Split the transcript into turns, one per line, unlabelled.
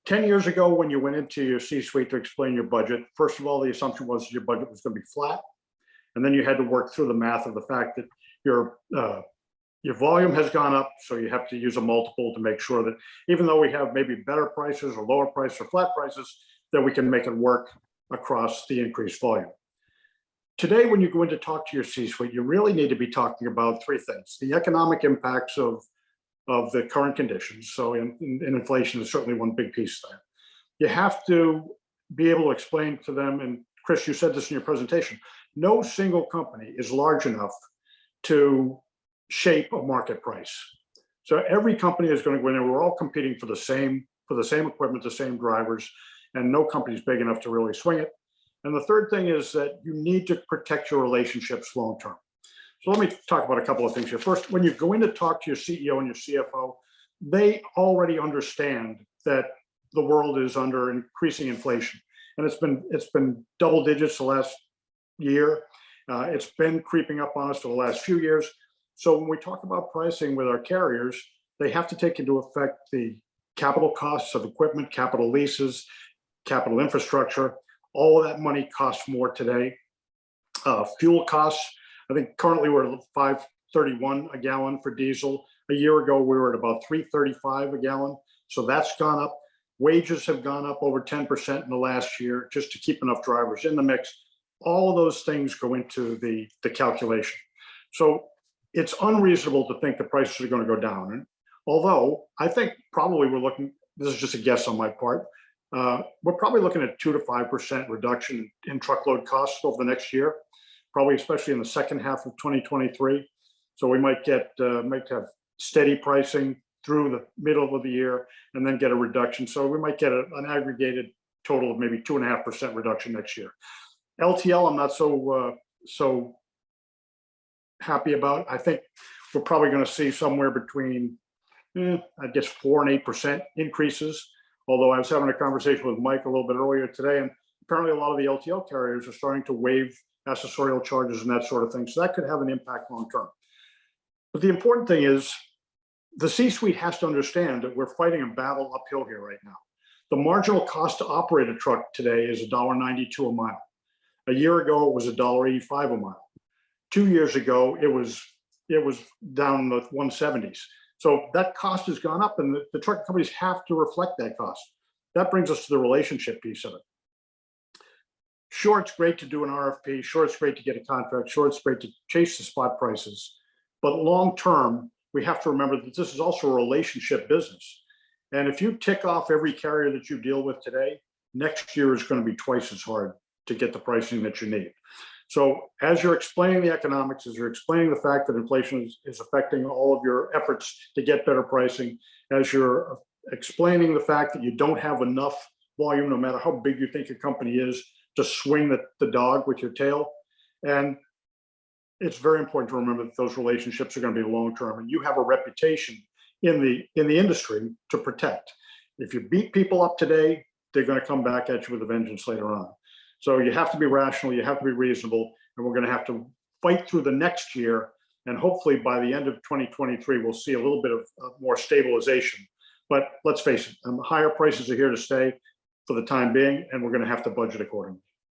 10 years ago, when you went into your C-suite to explain your budget, first of all, the assumption was your budget was going to be flat. And then you had to work through the math of the fact that your volume has gone up. So you have to use a multiple to make sure that even though we have maybe better prices or lower prices or flat prices, that we can make it work across the increased volume. Today, when you go in to talk to your C-suite, you really need to be talking about three things: the economic impacts of the current conditions. So inflation is certainly one big piece of that. You have to be able to explain to them, and Chris, you said this in your presentation, no single company is large enough to shape a market price. So every company is going to go in and we're all competing for the same equipment, the same drivers, and no company is big enough to really swing it. And the third thing is that you need to protect your relationships long term. So let me talk about a couple of things here. First, when you go in to talk to your CEO and your CFO, they already understand that the world is under increasing inflation, and it's been double digits the last year. It's been creeping up on us for the last few years. So when we talk about pricing with our carriers, they have to take into effect the capital costs of equipment, capital leases, capital infrastructure. All of that money costs more today. Fuel costs, I think currently we're at $5.31 a gallon for diesel. A year ago, we were at about $3.35 a gallon. So that's gone up. Wages have gone up over 10% in the last year just to keep enough drivers in the mix. All of those things go into the calculation. So it's unreasonable to think the prices are going to go down. And although I think probably we're looking, this is just a guess on my part, we're probably looking at 2 to 5% reduction in truckload costs over the next year, probably especially in the second half of 2023. So we might have steady pricing through the middle of the year and then get a reduction. So we might get an aggregated total of maybe 2.5% reduction next year. LTL, I'm not so happy about. I think we're probably going to see somewhere between, I guess, 4 and 8% increases. Although I was having a conversation with Mike a little bit earlier today, and apparently a lot of the LTL carriers are starting to waive accessorial charges and that sort of thing. So that could have an impact long term. But the important thing is the C-suite has to understand that we're fighting a battle uphill here right now. The marginal cost to operate a truck today is $1.92 a mile. A year ago, it was $1.85 a mile. 2 years ago, it was down in the 170s. So that cost has gone up, and the truck companies have to reflect that cost. That brings us to the relationship piece of it. Sure, it's great to do an RFP. Sure, it's great to get a contract. Sure, it's great to chase the spot prices. But long term, we have to remember that this is also a relationship business. And if you tick off every carrier that you deal with today, next year is going to be twice as hard to get the pricing that you need. So as you're explaining the economics, as you're explaining the fact that inflation is affecting all of your efforts to get better pricing, as you're explaining the fact that you don't have enough volume, no matter how big you think your company is, to swing the dog with your tail. And it's very important to remember that those relationships are going to be long-term, and you have a reputation in the industry to protect. If you beat people up today, they're going to come back at you with a vengeance later on. So you have to be rational, you have to be reasonable, and we're going to have to fight through the next year. And hopefully by the end of 2023, we'll see a little bit of more stabilization. But let's face it, higher prices are here to stay for the time being, and we're going to have to budget accordingly.